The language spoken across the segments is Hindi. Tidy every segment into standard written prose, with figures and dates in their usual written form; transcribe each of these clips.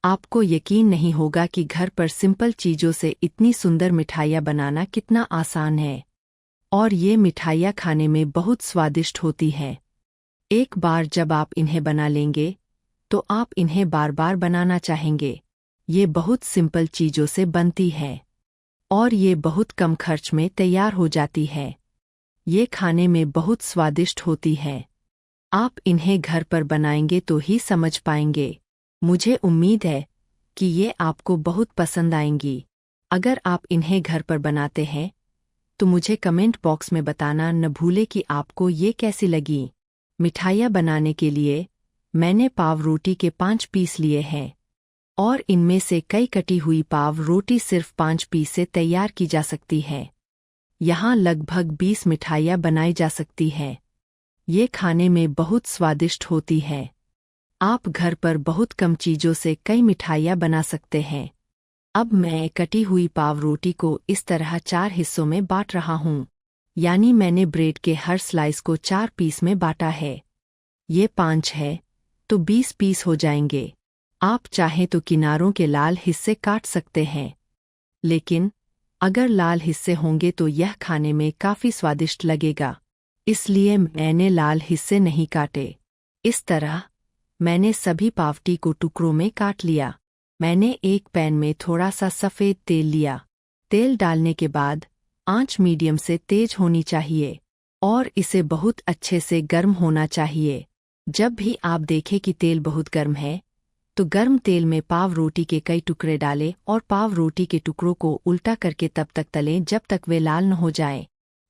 आपको यकीन नहीं होगा कि घर पर सिंपल चीज़ों से इतनी सुंदर मिठाइयाँ बनाना कितना आसान है। और ये मिठाइयाँ खाने में बहुत स्वादिष्ट होती हैं। एक बार जब आप इन्हें बना लेंगे तो आप इन्हें बार बार बनाना चाहेंगे। ये बहुत सिंपल चीज़ों से बनती है और ये बहुत कम खर्च में तैयार हो जाती है। ये खाने में बहुत स्वादिष्ट होती है। आप इन्हें घर पर बनाएंगे तो ही समझ पाएंगे। मुझे उम्मीद है कि ये आपको बहुत पसंद आएंगी। अगर आप इन्हें घर पर बनाते हैं तो मुझे कमेंट बॉक्स में बताना न भूलें कि आपको ये कैसी लगी। मिठाइयाँ बनाने के लिए मैंने पाव रोटी के 5 पीस लिए हैं और इनमें से कई कटी हुई पाव रोटी सिर्फ 5 पीस से तैयार की जा सकती है। यहाँ लगभग 20 मिठाइयाँ बनाई जा सकती हैं। ये खाने में बहुत स्वादिष्ट होती है। आप घर पर बहुत कम चीज़ों से कई मिठाइयाँ बना सकते हैं। अब मैं कटी हुई पाव रोटी को इस तरह 4 हिस्सों में बांट रहा हूँ। यानी मैंने ब्रेड के हर स्लाइस को 4 पीस में बांटा है। ये 5 है तो 20 पीस हो जाएंगे। आप चाहें तो किनारों के लाल हिस्से काट सकते हैं, लेकिन अगर लाल हिस्से होंगे तो यह खाने में काफ़ी स्वादिष्ट लगेगा। इसलिए मैंने लाल हिस्से नहीं काटे। इस तरह मैंने सभी पावटी को टुकड़ों में काट लिया। मैंने एक पैन में थोड़ा सा सफ़ेद तेल लिया। तेल डालने के बाद आंच मीडियम से तेज होनी चाहिए और इसे बहुत अच्छे से गर्म होना चाहिए। जब भी आप देखें कि तेल बहुत गर्म है तो गर्म तेल में पाव रोटी के कई टुकड़े डालें और पाव रोटी के टुकड़ों को उल्टा करके तब तक तलें जब तक वे लाल न हो जाएं।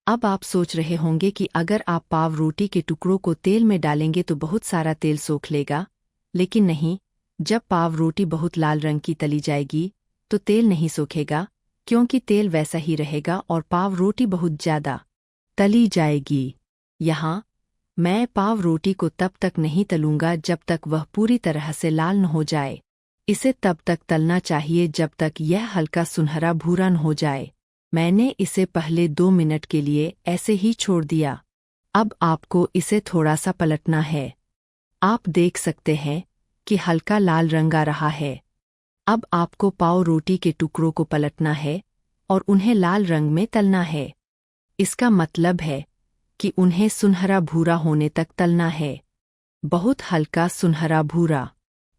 अब आप सोच रहे होंगे कि अगर आप पाव रोटी के टुकड़ों को तेल में डालेंगे तो बहुत सारा तेल सोख लेगा, लेकिन नहीं। जब पाव रोटी बहुत लाल रंग की तली जाएगी तो तेल नहीं सोखेगा, क्योंकि तेल वैसा ही रहेगा और पाव रोटी बहुत ज़्यादा तली जाएगी। यहाँ मैं पाव रोटी को तब तक नहीं तलूंगा जब तक वह पूरी तरह से लाल न हो जाए। इसे तब तक तलना चाहिए जब तक यह हल्का सुनहरा भूरा न हो जाए। मैंने इसे पहले 2 मिनट के लिए ऐसे ही छोड़ दिया। अब आपको इसे थोड़ा सा पलटना है। आप देख सकते हैं कि हल्का लाल रंग आ रहा है। अब आपको पाव रोटी के टुकड़ों को पलटना है और उन्हें लाल रंग में तलना है। इसका मतलब है कि उन्हें सुनहरा भूरा होने तक तलना है। बहुत हल्का सुनहरा भूरा।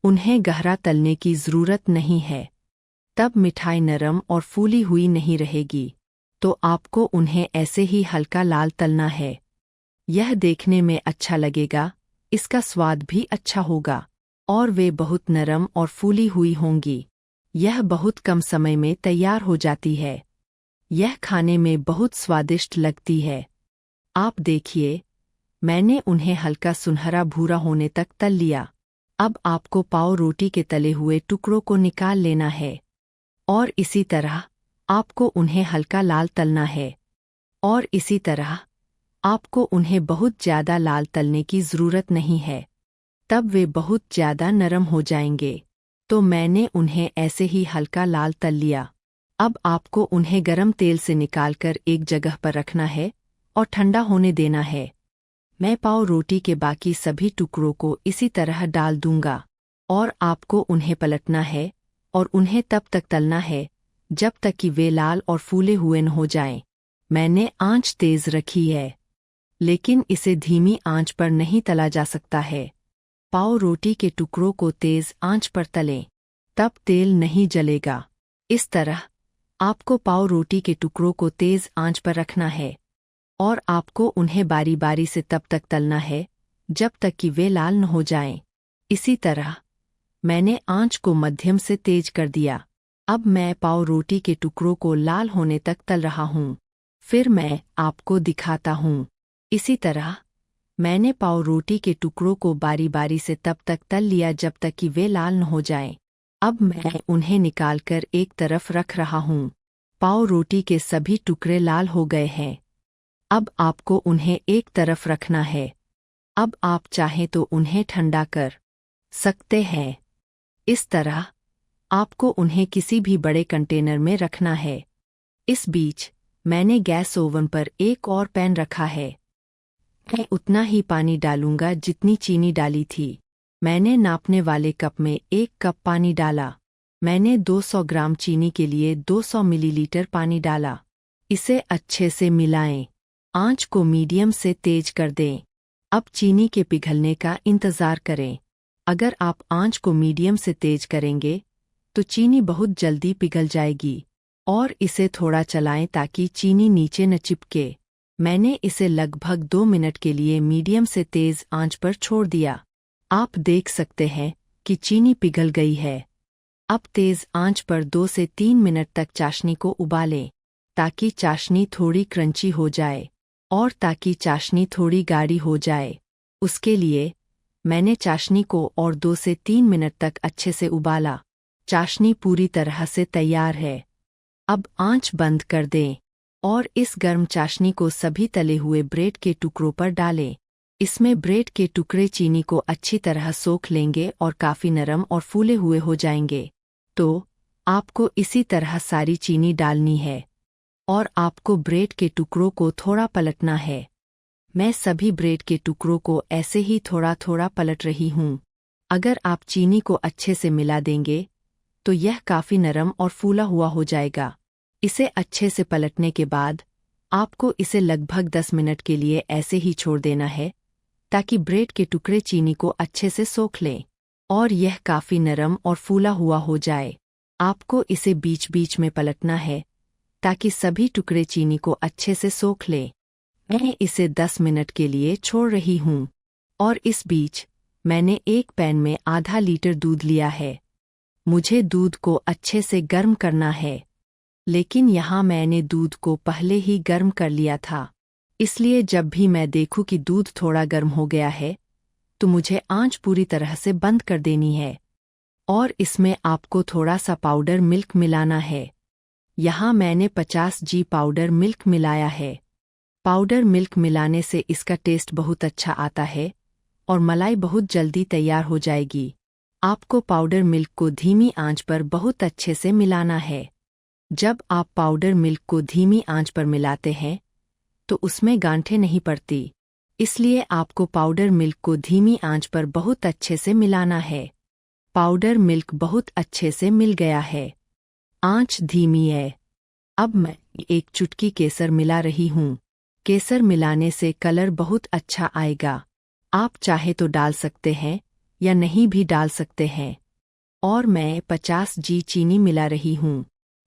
उन्हें गहरा तलने की ज़रूरत नहीं है, तब मिठाई नरम और फूली हुई नहीं रहेगी। तो आपको उन्हें ऐसे ही हल्का लाल तलना है। यह देखने में अच्छा लगेगा, इसका स्वाद भी अच्छा होगा और वे बहुत नरम और फूली हुई होंगी। यह बहुत कम समय में तैयार हो जाती है। यह खाने में बहुत स्वादिष्ट लगती है। आप देखिए, मैंने उन्हें हल्का सुनहरा भूरा होने तक तल लिया। अब आपको पाव रोटी के तले हुए टुकड़ों को निकाल लेना है और इसी तरह आपको उन्हें हल्का लाल तलना है और इसी तरह आपको उन्हें बहुत ज़्यादा लाल तलने की ज़रूरत नहीं है, तब वे बहुत ज़्यादा नरम हो जाएंगे। तो मैंने उन्हें ऐसे ही हल्का लाल तल लिया। अब आपको उन्हें गरम तेल से निकालकर एक जगह पर रखना है और ठंडा होने देना है। मैं पाव रोटी के बाकी सभी टुकड़ों को इसी तरह डाल दूंगा और आपको उन्हें पलटना है और उन्हें तब तक तलना है जब तक कि वे लाल और फूले हुए न हो जाएं। मैंने आंच तेज रखी है, लेकिन इसे धीमी आंच पर नहीं तला जा सकता है। पाव रोटी के टुकड़ों को तेज आंच पर तलें, तब तेल नहीं जलेगा। इस तरह आपको पाव रोटी के टुकड़ों को तेज आंच पर रखना है और आपको उन्हें बारी बारी से तब तक तलना है जब तक कि वे लाल न हो जाएं। इसी तरह मैंने आंच को मध्यम से तेज कर दिया। अब मैं पाव रोटी के टुकड़ों को लाल होने तक तल रहा हूँ। फिर मैं आपको दिखाता हूँ। इसी तरह मैंने पाव रोटी के टुकड़ों को बारी बारी से तब तक तल लिया जब तक कि वे लाल न हो जाएं। अब मैं उन्हें निकालकर एक तरफ रख रहा हूँ। पाव रोटी के सभी टुकड़े लाल हो गए हैं। अब आपको उन्हें एक तरफ रखना है। अब आप चाहें तो उन्हें ठंडा कर सकते हैं। इस तरह आपको उन्हें किसी भी बड़े कंटेनर में रखना है। इस बीच मैंने गैस ओवन पर एक और पैन रखा है। मैं उतना ही पानी डालूंगा जितनी चीनी डाली थी। मैंने नापने वाले कप में 1 कप पानी डाला। मैंने 200 ग्राम चीनी के लिए 200 मिलीलीटर पानी डाला। इसे अच्छे से मिलाएं। आंच को मीडियम से तेज कर दें। अब चीनी के पिघलने का इंतज़ार करें। अगर आप आंच को मीडियम से तेज करेंगे तो चीनी बहुत जल्दी पिघल जाएगी। और इसे थोड़ा चलाएं ताकि चीनी नीचे न चिपके। मैंने इसे लगभग 2 मिनट के लिए मीडियम से तेज आंच पर छोड़ दिया। आप देख सकते हैं कि चीनी पिघल गई है। अब तेज आंच पर 2 से 3 मिनट तक चाशनी को उबालें, ताकि चाशनी थोड़ी क्रंची हो जाए और ताकि चाशनी थोड़ी गाढ़ी हो जाए। उसके लिए मैंने चाशनी को और 2 से 3 मिनट तक अच्छे से उबाला। चाशनी पूरी तरह से तैयार है। अब आंच बंद कर दें और इस गर्म चाशनी को सभी तले हुए ब्रेड के टुकड़ों पर डालें। इसमें ब्रेड के टुकड़े चीनी को अच्छी तरह सोख लेंगे और काफ़ी नरम और फूले हुए हो जाएंगे। तो आपको इसी तरह सारी चीनी डालनी है और आपको ब्रेड के टुकड़ों को थोड़ा पलटना है। मैं सभी ब्रेड के टुकड़ों को ऐसे ही थोड़ा थोड़ा पलट रही हूँ। अगर आप चीनी को अच्छे से मिला देंगे तो यह काफ़ी नरम और फूला हुआ हो जाएगा। इसे अच्छे से पलटने के बाद आपको इसे लगभग 10 मिनट के लिए ऐसे ही छोड़ देना है, ताकि ब्रेड के टुकड़े चीनी को अच्छे से सोख लें और यह काफ़ी नरम और फूला हुआ हो जाए। आपको इसे बीच बीच में पलटना है ताकि सभी टुकड़े चीनी को अच्छे से सोख लें। मैं इसे 10 मिनट के लिए छोड़ रही हूँ और इस बीच मैंने एक पैन में आधा लीटर दूध लिया है। मुझे दूध को अच्छे से गर्म करना है, लेकिन यहाँ मैंने दूध को पहले ही गर्म कर लिया था। इसलिए जब भी मैं देखूं कि दूध थोड़ा गर्म हो गया है तो मुझे आंच पूरी तरह से बंद कर देनी है और इसमें आपको थोड़ा सा पाउडर मिल्क मिलाना है। यहाँ मैंने 50 जी पाउडर मिल्क मिलाया है। पाउडर मिल्क मिलाने से इसका टेस्ट बहुत अच्छा आता है और मलाई बहुत जल्दी तैयार हो जाएगी। आपको पाउडर मिल्क को धीमी आंच पर बहुत अच्छे से मिलाना है। जब आप पाउडर मिल्क को धीमी आंच पर मिलाते हैं तो उसमें गांठें नहीं पड़ती, इसलिए आपको पाउडर मिल्क को धीमी आंच पर बहुत अच्छे से मिलाना है। पाउडर मिल्क बहुत अच्छे से मिल गया है। आंच धीमी है। अब मैं 1 चुटकी केसर मिला रही हूँ। केसर मिलाने से कलर बहुत अच्छा आएगा। आप चाहे तो डाल सकते हैं या नहीं भी डाल सकते हैं। और मैं 50 जी चीनी मिला रही हूँ।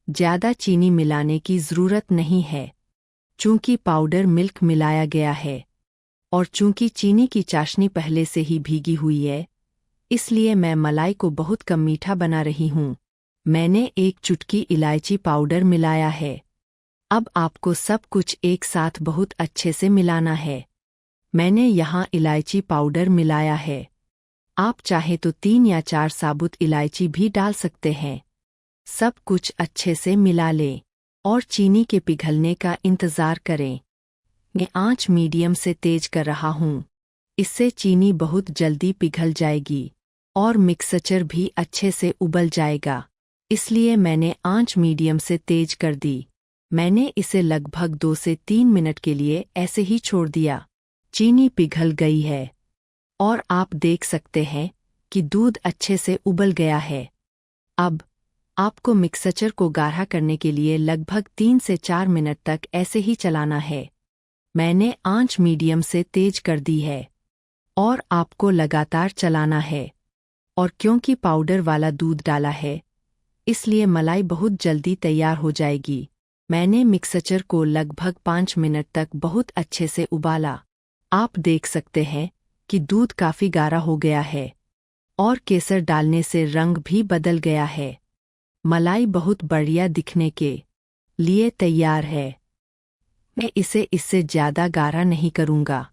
ज़्यादा चीनी मिलाने की ज़रूरत नहीं है, चूँकि पाउडर मिल्क मिलाया गया है और चूँकि चीनी की चाशनी पहले से ही भीगी हुई है, इसलिए मैं मलाई को बहुत कम मीठा बना रही हूँ। मैंने 1 चुटकी इलायची पाउडर मिलाया है। अब आपको सब कुछ एक साथ बहुत अच्छे से मिलाना है। मैंने यहाँ इलायची पाउडर मिलाया है। आप चाहे तो 3 या 4 साबुत इलायची भी डाल सकते हैं। सब कुछ अच्छे से मिला लें और चीनी के पिघलने का इंतज़ार करें। मैं आंच मीडियम से तेज कर रहा हूँ। इससे चीनी बहुत जल्दी पिघल जाएगी और मिक्सचर भी अच्छे से उबल जाएगा। इसलिए मैंने आंच मीडियम से तेज कर दी। मैंने इसे लगभग 2 से 3 मिनट के लिए ऐसे ही छोड़ दिया। चीनी पिघल गई है और आप देख सकते हैं कि दूध अच्छे से उबल गया है। अब आपको मिक्सचर को गाढ़ा करने के लिए लगभग 3 से 4 मिनट तक ऐसे ही चलाना है। मैंने आंच मीडियम से तेज कर दी है और आपको लगातार चलाना है। और क्योंकि पाउडर वाला दूध डाला है, इसलिए मलाई बहुत जल्दी तैयार हो जाएगी। मैंने मिक्सचर को लगभग 5 मिनट तक बहुत अच्छे से उबाला। आप देख सकते हैं कि दूध काफ़ी गाढ़ा हो गया है और केसर डालने से रंग भी बदल गया है। मलाई बहुत बढ़िया दिखने के लिए तैयार है। मैं इसे इससे ज़्यादा गाढ़ा नहीं करूँगा,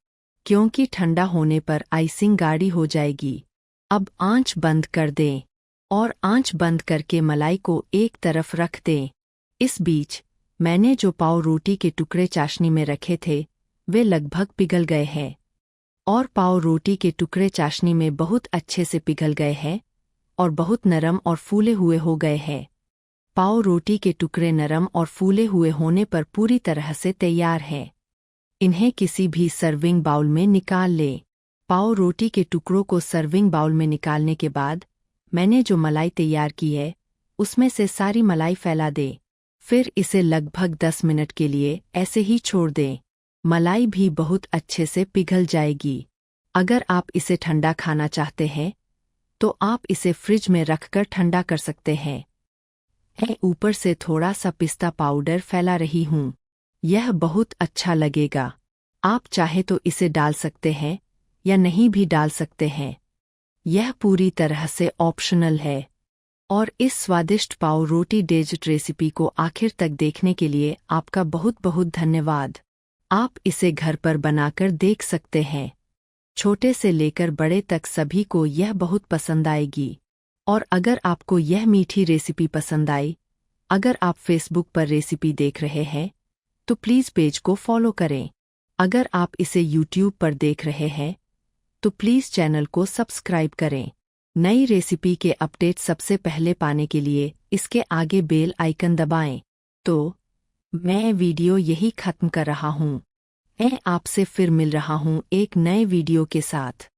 क्योंकि ठंडा होने पर आइसिंग गाढ़ी हो जाएगी। अब आंच बंद कर दें और आंच बंद करके मलाई को एक तरफ रख दें। इस बीच मैंने जो पाव रोटी के टुकड़े चाशनी में रखे थे वे लगभग पिघल गए हैं और पाव रोटी के टुकड़े चाशनी में बहुत अच्छे से पिघल गए हैं और बहुत नरम और फूले हुए हो गए हैं। पाव रोटी के टुकड़े नरम और फूले हुए होने पर पूरी तरह से तैयार हैं। इन्हें किसी भी सर्विंग बाउल में निकाल लें। पाव रोटी के टुकड़ों को सर्विंग बाउल में निकालने के बाद मैंने जो मलाई तैयार की है उसमें से सारी मलाई फैला दें। फिर इसे लगभग 10 मिनट के लिए ऐसे ही छोड़ दें। मलाई भी बहुत अच्छे से पिघल जाएगी। अगर आप इसे ठंडा खाना चाहते हैं तो आप इसे फ्रिज में रखकर ठंडा कर सकते हैं। मैं ऊपर से थोड़ा सा पिस्ता पाउडर फैला रही हूँ। यह बहुत अच्छा लगेगा। आप चाहे तो इसे डाल सकते हैं या नहीं भी डाल सकते हैं। यह पूरी तरह से ऑप्शनल है। और इस स्वादिष्ट पाव रोटी डेजर्ट रेसिपी को आखिर तक देखने के लिए आपका बहुत बहुत धन्यवाद। आप इसे घर पर बनाकर देख सकते हैं। छोटे से लेकर बड़े तक सभी को यह बहुत पसंद आएगी। और अगर आपको यह मीठी रेसिपी पसंद आई, अगर आप फेसबुक पर रेसिपी देख रहे हैं तो प्लीज़ पेज को फॉलो करें। अगर आप इसे यूट्यूब पर देख रहे हैं तो प्लीज़ चैनल को सब्सक्राइब करें। नई रेसिपी के अपडेट सबसे पहले पाने के लिए इसके आगे बेल आइकन दबाएं। तो मैं वीडियो यही खत्म कर रहा हूँ। मैं आपसे फिर मिल रहा हूँ एक नए वीडियो के साथ।